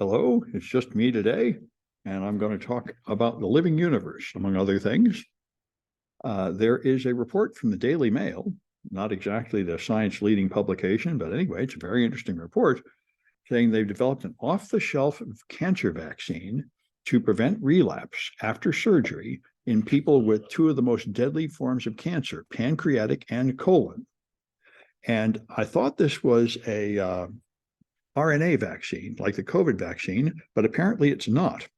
Hello, it's just me today, and I'm going to talk about the living universe, among other things. There is a report from the Daily Mail, not exactly the science leading publication, but anyway, it's a very interesting report saying they've developed an off-the-shelf cancer vaccine to prevent relapse after surgery in people with two of the most deadly forms of cancer, pancreatic and colon. And I thought this was a RNA vaccine, like the COVID vaccine, but apparently it's not.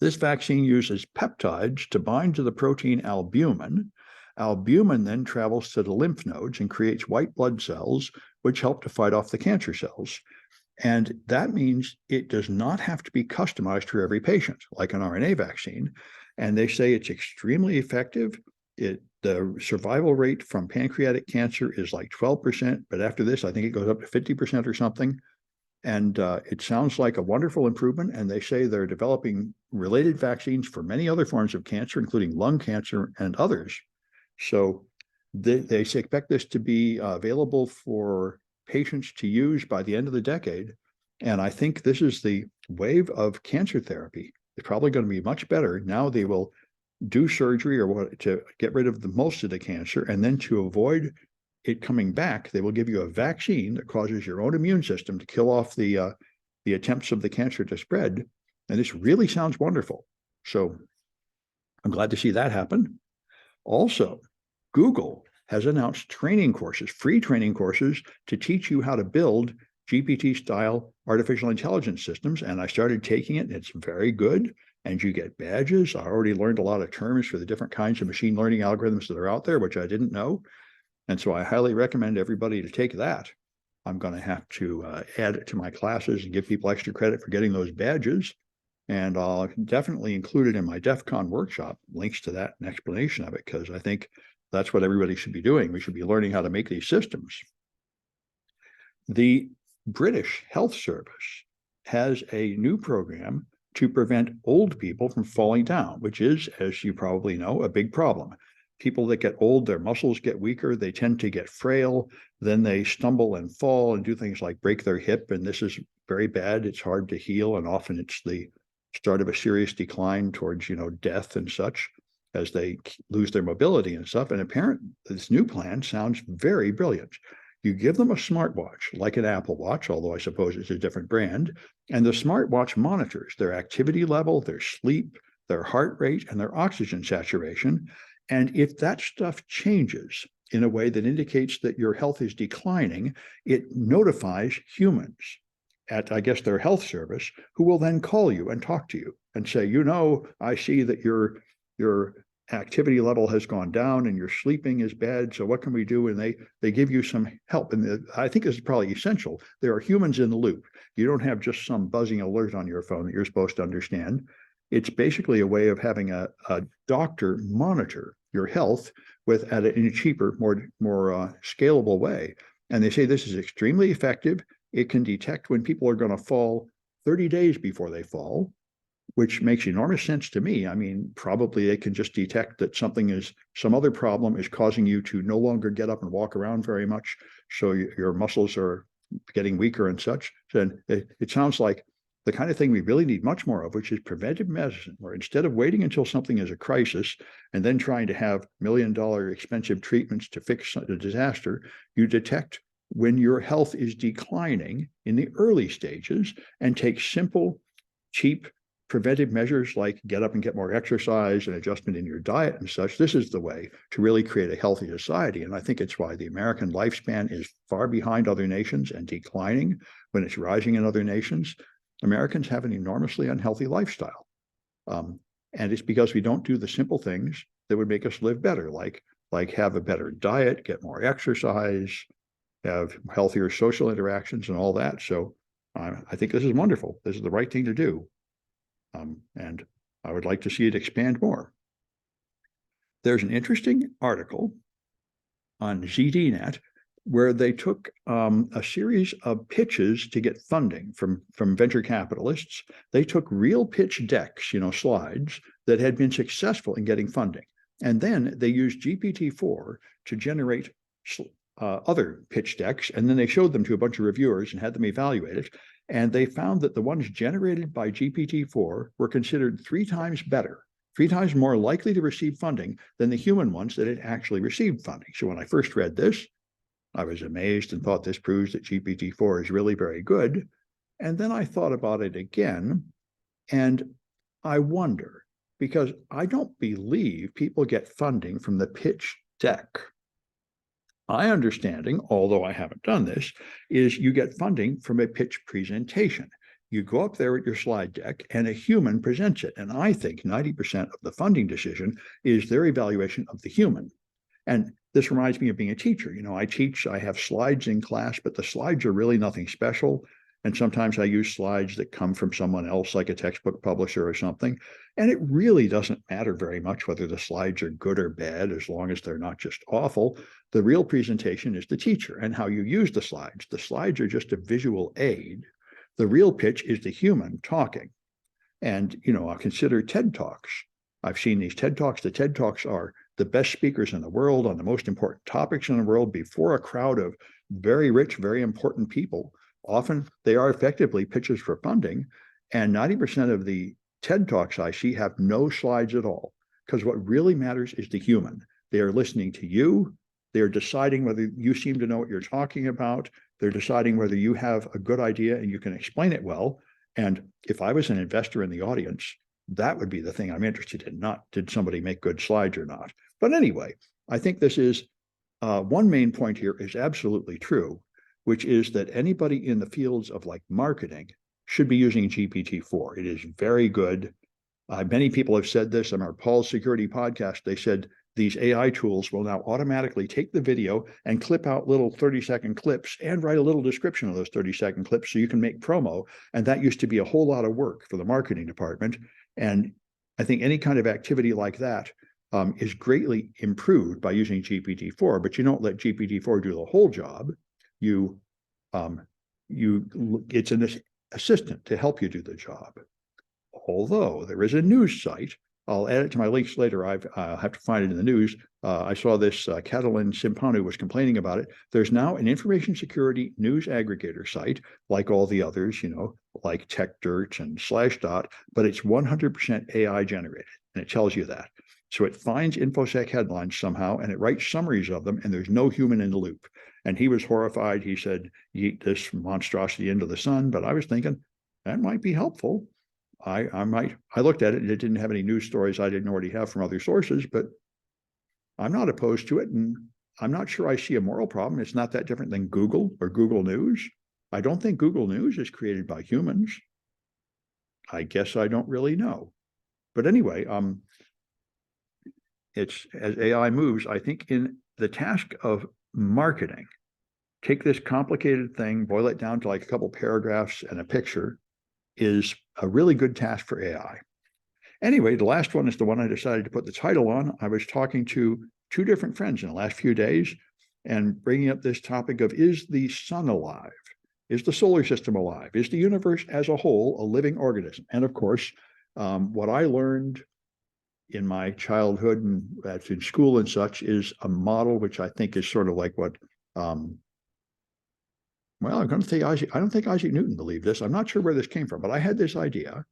This vaccine uses peptides to bind to the protein albumin. Albumin then travels to the lymph nodes and creates white blood cells, which help to fight off the cancer cells. And that means it does not have to be customized for every patient, like an RNA vaccine. And they say it's extremely effective. The survival rate from pancreatic cancer is like 12%, but after this, I think it goes up to 50% or something. And it sounds like a wonderful improvement. And they say they're developing related vaccines for many other forms of cancer, including lung cancer and others. So they expect this to be available for patients to use by the end of the decade. And I think this is the wave of cancer therapy. It's probably going to be much better. Now they will do surgery or what to get rid of the most of the cancer, and then to avoid it coming back, they will give you a vaccine that causes your own immune system to kill off the attempts of the cancer to spread. And this really sounds wonderful. So I'm glad to see that happen. Also, Google has announced training courses, free training courses to teach you how to build GPT-style artificial intelligence systems. And I started taking it, and it's very good. And you get badges. I already learned a lot of terms for the different kinds of machine learning algorithms that are out there, which I didn't know. And so I highly recommend everybody to take that. I'm going to have to add it to my classes and give people extra credit for getting those badges. And I'll definitely include it in my DEF CON workshop, links to that and explanation of it, because I think that's what everybody should be doing. We should be learning how to make these systems. The British Health Service has a new program to prevent old people from falling down, which is, as you probably know, a big problem. People that get old, their muscles get weaker, they tend to get frail, then they stumble and fall and do things like break their hip, and this is very bad. It's hard to heal, and often it's the start of a serious decline towards, death and such as they lose their mobility and stuff. And apparently, this new plan sounds very brilliant. You give them a smartwatch, like an Apple Watch, although I suppose it's a different brand, and the smartwatch monitors their activity level, their sleep, their heart rate, and their oxygen saturation. And if that stuff changes in a way that indicates that your health is declining, it notifies humans at, I guess, their health service, who will then call you and talk to you and say, I see that your activity level has gone down and your sleeping is bad. So what can we do? And they give you some help. And I think this is probably essential. There are humans in the loop. You don't have just some buzzing alert on your phone that you're supposed to understand. It's basically a way of having a doctor monitor your health in a cheaper, more scalable way. And they say this is extremely effective. It can detect when people are going to fall 30 days before they fall, which makes enormous sense to me. I mean, probably they can just detect that some other problem is causing you to no longer get up and walk around very much. So your muscles are getting weaker and such. And it sounds like the kind of thing we really need much more of, which is preventive medicine, where instead of waiting until something is a crisis and then trying to have $1 million expensive treatments to fix the disaster, you detect when your health is declining in the early stages and take simple, cheap preventive measures like get up and get more exercise and adjustment in your diet and such. This is the way to really create a healthy society. And I think it's why the American lifespan is far behind other nations and declining when it's rising in other nations. Americans have an enormously unhealthy lifestyle. And it's because we don't do the simple things that would make us live better, like have a better diet, get more exercise, have healthier social interactions and all that. So I think this is wonderful. This is the right thing to do. And I would like to see it expand more. There's an interesting article on ZDNet where they took a series of pitches to get funding from venture capitalists. They took real pitch decks, slides that had been successful in getting funding. And then they used GPT-4 to generate other pitch decks, and then they showed them to a bunch of reviewers and had them evaluate it. And they found that the ones generated by GPT-4 were considered 3 times better, 3 times more likely to receive funding than the human ones that had actually received funding. So when I first read this, I was amazed and thought this proves that GPT-4 is really very good. And then I thought about it again, and I wonder, because I don't believe people get funding from the pitch deck. My understanding, although I haven't done this, is you get funding from a pitch presentation. You go up there at your slide deck and a human presents it. And I think 90% of the funding decision is their evaluation of the human. And this reminds me of being a teacher. You know, I teach, I have slides in class, but the slides are really nothing special. And sometimes I use slides that come from someone else, like a textbook publisher or something. And it really doesn't matter very much whether the slides are good or bad, as long as they're not just awful. The real presentation is the teacher and how you use the slides. The slides are just a visual aid. The real pitch is the human talking. And, you know, I'll consider TED Talks. I've seen these TED Talks. The TED Talks are the best speakers in the world on the most important topics in the world before a crowd of very rich, very important people. Often they are effectively pitches for funding, and 90% of the TED Talks I see have no slides at all, because what really matters is the human. They are listening to you. They are deciding whether you seem to know what you're talking about. They're deciding whether you have a good idea and you can explain it well. And if I was an investor in the audience, that would be the thing I'm interested in, not did somebody make good slides or not. But anyway, I think this is one main point here is absolutely true, which is that anybody in the fields of like marketing should be using GPT-4. It is very good. Many people have said this on our Paul's Security podcast. They said these AI tools will now automatically take the video and clip out little 30-second clips and write a little description of those 30-second clips so you can make promo. And that used to be a whole lot of work for the marketing department. And I think any kind of activity like that is greatly improved by using GPT-4, but you don't let GPT-4 do the whole job. It's an assistant to help you do the job. Although there is a news site, I'll add it to my links later. I'll have to find it in the news. I saw this, Catalin Simpanu was complaining about it. There's now an information security news aggregator site, like all the others, you know, like TechDirt and Slashdot, but it's 100% AI generated, and it tells you that. So it finds InfoSec headlines somehow, and it writes summaries of them, and there's no human in the loop. And he was horrified. He said, yeet this monstrosity into the sun. But I was thinking, that might be helpful. I looked at it, and it didn't have any news stories I didn't already have from other sources, but I'm not opposed to it. And I'm not sure I see a moral problem. It's not that different than Google or Google News. I don't think Google News is created by humans. I guess I don't really know. But anyway, it's as AI moves, I think in the task of marketing, take this complicated thing, boil it down to like a couple paragraphs and a picture, is a really good task for AI. Anyway, the last one is the one I decided to put the title on. I was talking to 2 different friends in the last few days and bringing up this topic of, is the sun alive? Is the solar system alive? Is the universe as a whole a living organism? And of course, what I learned in my childhood and in school and such is a model which I think is sort of like what, well, I'm going to say I don't think Isaac Newton believed this. I'm not sure where this came from, but I had this idea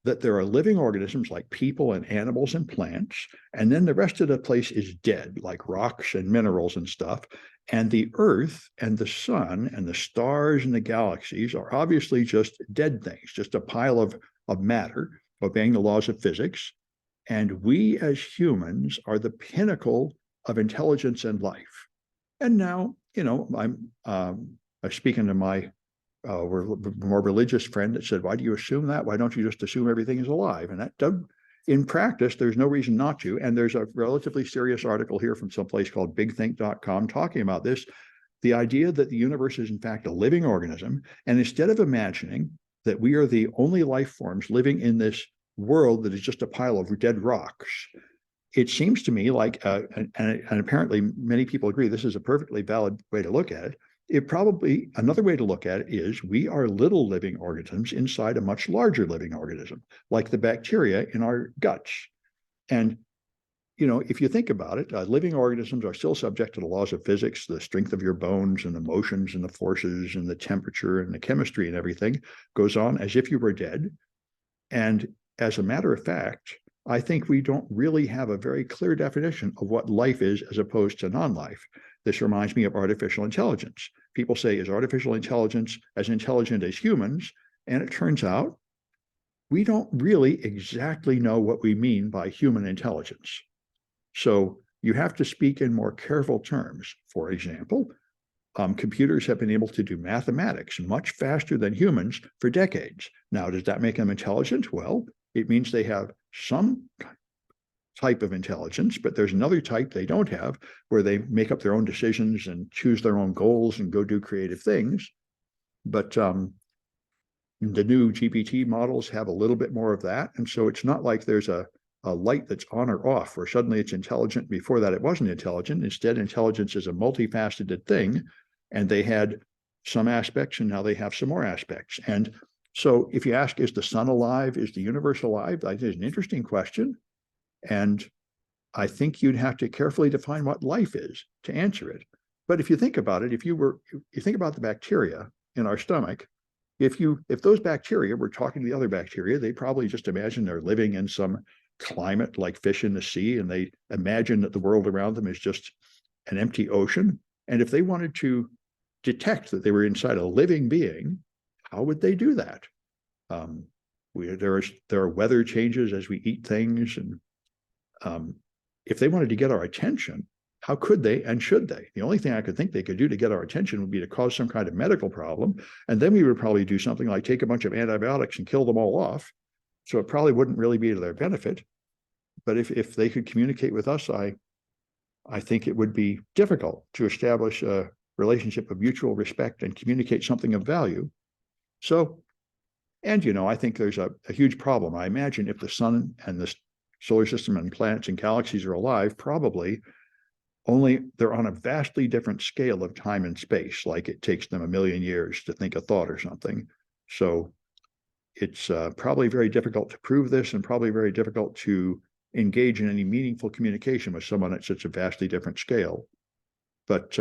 that there are living organisms like people and animals and plants, and then the rest of the place is dead, like rocks and minerals and stuff. And the Earth and the sun and the stars and the galaxies are obviously just dead things, just a pile of matter, obeying the laws of physics. And we as humans are the pinnacle of intelligence and life. And now, you know, I'm speaking to my more religious friend that said, why do you assume that? Why don't you just assume everything is alive? And that does, in practice, there's no reason not to. And there's a relatively serious article here from someplace called bigthink.com talking about this, the idea that the universe is in fact a living organism. And instead of imagining that we are the only life forms living in this world that is just a pile of dead rocks, it seems to me like, and apparently many people agree, this is a perfectly valid way to look at it. It probably, another way to look at it is we are little living organisms inside a much larger living organism, like the bacteria in our guts. And, if you think about it, living organisms are still subject to the laws of physics, the strength of your bones and the motions and the forces and the temperature and the chemistry and everything goes on as if you were dead. And as a matter of fact, I think we don't really have a very clear definition of what life is as opposed to non-life. This reminds me of artificial intelligence. People say, is artificial intelligence as intelligent as humans? And it turns out we don't really exactly know what we mean by human intelligence. So you have to speak in more careful terms. For example, computers have been able to do mathematics much faster than humans for decades. Now, does that make them intelligent? Well, it means they have some type of intelligence, but there's another type they don't have where they make up their own decisions and choose their own goals and go do creative things. But the new GPT models have a little bit more of that. And so it's not like there's a light that's on or off, where suddenly it's intelligent. Before that, it wasn't intelligent. Instead, intelligence is a multifaceted thing, and they had some aspects, and now they have some more aspects. And so if you ask, is the sun alive? Is the universe alive? That is an interesting question. And I think you'd have to carefully define what life is to answer it. But if you think about it, if you think about the bacteria in our stomach, if those bacteria were talking to the other bacteria, they probably just imagine they're living in some climate like fish in the sea, and they imagine that the world around them is just an empty ocean. And if they wanted to detect that they were inside a living being, how would they do that? There are weather changes as we eat things, and if they wanted to get our attention, how could they and should they? The only thing I could think they could do to get our attention would be to cause some kind of medical problem, and then we would probably do something like take a bunch of antibiotics and kill them all off. So it probably wouldn't really be to their benefit. But if they could communicate with us, I think it would be difficult to establish a relationship of mutual respect and communicate something of value. So, and I think there's a huge problem. I imagine if the sun and the solar system and planets and galaxies are alive, probably only they're on a vastly different scale of time and space, like it takes them 1 million years to think a thought or something. So it's probably very difficult to prove this, and probably very difficult to engage in any meaningful communication with someone at such a vastly different scale. But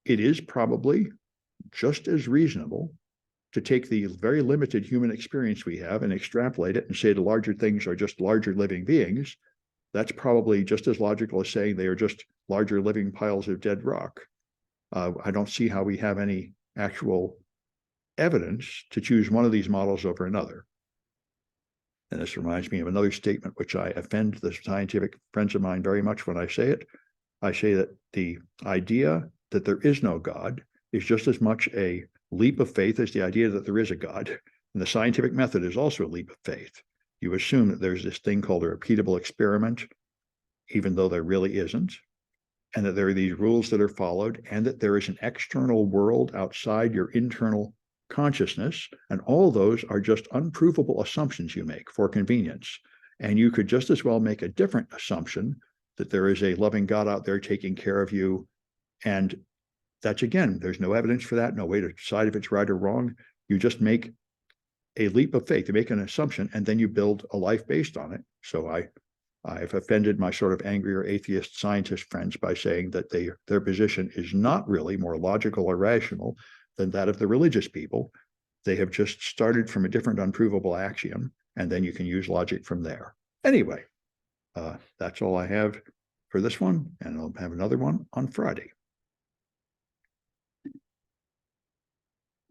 it is probably just as reasonable to take the very limited human experience we have and extrapolate it and say the larger things are just larger living beings. That's probably just as logical as saying they are just larger living piles of dead rock. I don't see how we have any actual evidence to choose one of these models over another. And this reminds me of another statement which I offend the scientific friends of mine very much when I say it. I say that the idea that there is no God is just as much a leap of faith as the idea that there is a God. And the scientific method is also a leap of faith. You assume that there's this thing called a repeatable experiment, even though there really isn't, and that there are these rules that are followed, and that there is an external world outside your internal consciousness, and all those are just unprovable assumptions you make for convenience. And you could just as well make a different assumption that there is a loving God out there taking care of you. And that's, again, there's no evidence for that, no way to decide if it's right or wrong. You just make a leap of faith, you make an assumption, and then you build a life based on it. So I've offended my sort of angrier atheist scientist friends by saying that their position is not really more logical or rational than that of the religious people. They have just started from a different unprovable axiom, and then you can use logic from there. Anyway, that's all I have for this one, and I'll have another one on Friday.